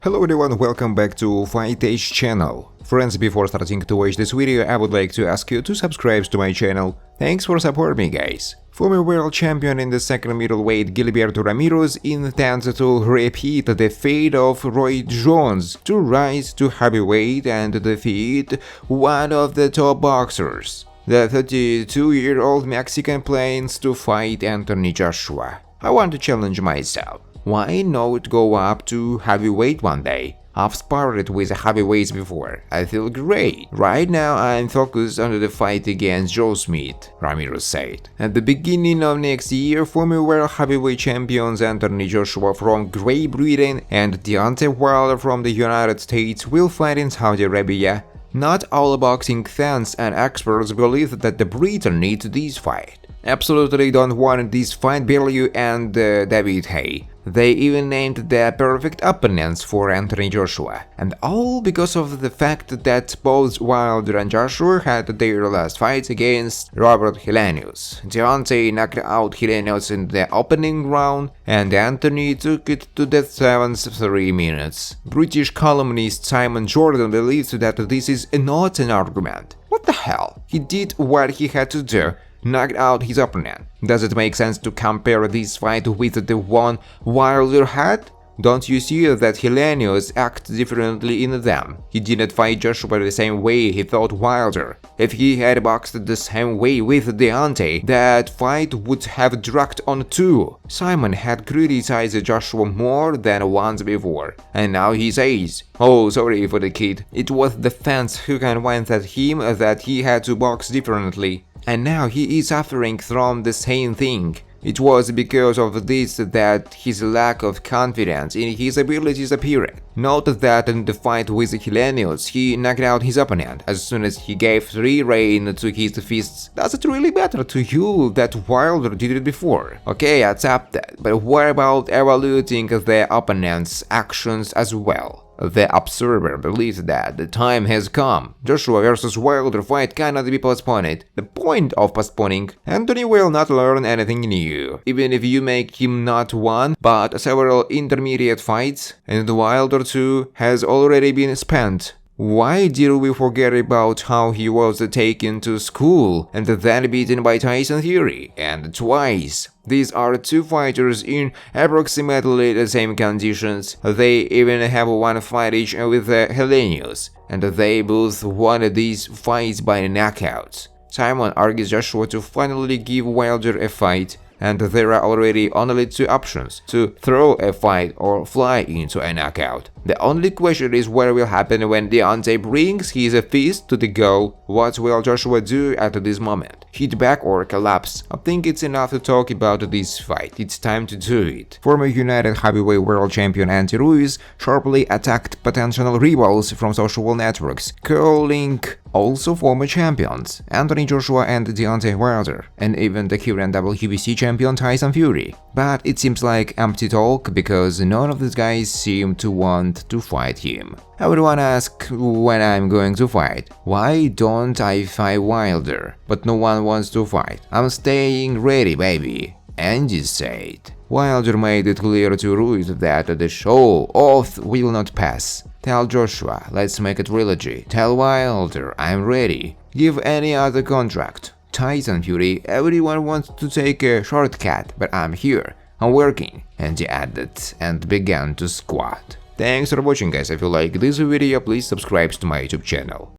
Hello everyone, welcome back to Fight Age channel. Friends, before starting to watch this video, I would like to ask you to subscribe to my channel. Thanks for supporting me, guys. Former world champion in the second middleweight Gilberto Ramirez intends to repeat the fate of Roy Jones to rise to heavyweight and defeat one of the top boxers. The 32-year-old Mexican plans to fight Anthony Joshua. I want to challenge myself. Why not go up to heavyweight one day? I've sparred with heavyweights before. I feel great. Right now I'm focused on the fight against Joe Smith, Ramirez said. At the beginning of next year, former world heavyweight champions Anthony Joshua from Great Britain and Deontay from the United States will fight in Saudi Arabia. Not all boxing fans and experts believe that the Briton need this fight. Absolutely don't want this fight, Bellew and Hay. They even named their perfect opponents for Anthony Joshua, and all because of the fact that both Wilder and Joshua had their last fights against Robert Helenius. Deontay knocked out Helenius in the opening round, and Anthony took it to the 7th 3 minutes. British columnist Simon Jordan believes that this is not an argument. What the hell? He did what he had to do. Knocked out his opponent. Does it make sense to compare this fight with the one Wilder had? Don't you see that Helenius acted differently in them? He didn't fight Joshua the same way he fought Wilder. If he had boxed the same way with Deontay, that fight would have dragged on too. Simon had criticized Joshua more than once before, and now he says, "Oh, sorry for the kid. It was the fans who convinced him that he had to box differently. And now he is suffering from the same thing. It was because of this that his lack of confidence in his abilities appeared. Note that in the fight with Helenius, he knocked out his opponent as soon as he gave free rein to his fists. Does it really matter to you that Wilder did it before? Okay, I accept that, but what about evaluating the opponent's actions as well? The Observer believes that the time has come. Joshua vs. Wilder fight cannot be postponed. The point of postponing, Anthony will not learn anything new, even if you make him not one, but several intermediate fights, and Wilder too has already been spent. Why did we forget about how he was taken to school and then beaten by Tyson Fury, and twice? These are two fighters in approximately the same conditions. They even have one fight each with Helenius, and they both won these fights by knockouts. Simon argues Joshua to finally give Wilder a fight, and there are already only two options: to throw a fight or fly into a knockout. The only question is what will happen when Deontay brings his fist to the goal. What will Joshua do at this moment? Hit back or collapse? I think it's enough to talk about this fight. It's time to do it. Former United Heavyweight World Champion Andy Ruiz sharply attacked potential rivals from social networks, calling also former champions Anthony Joshua and Deontay Wilder, and even the current WBC champion Tyson Fury. But it seems like empty talk because none of these guys seem to want to fight him. Everyone asks when I'm going to fight. Why don't I fight Wilder? But no one wants to fight. I'm staying ready, baby, Andy said. Wilder made it clear to Ruiz that the show off will not pass. Tell Joshua, let's make a trilogy. Tell Wilder, I'm ready. Give any other contract. Tyson Fury, everyone wants to take a shortcut, but I'm here. I'm working. And he added and began to squat. Thanks for watching, guys. If you like this video, please subscribe to my YouTube channel.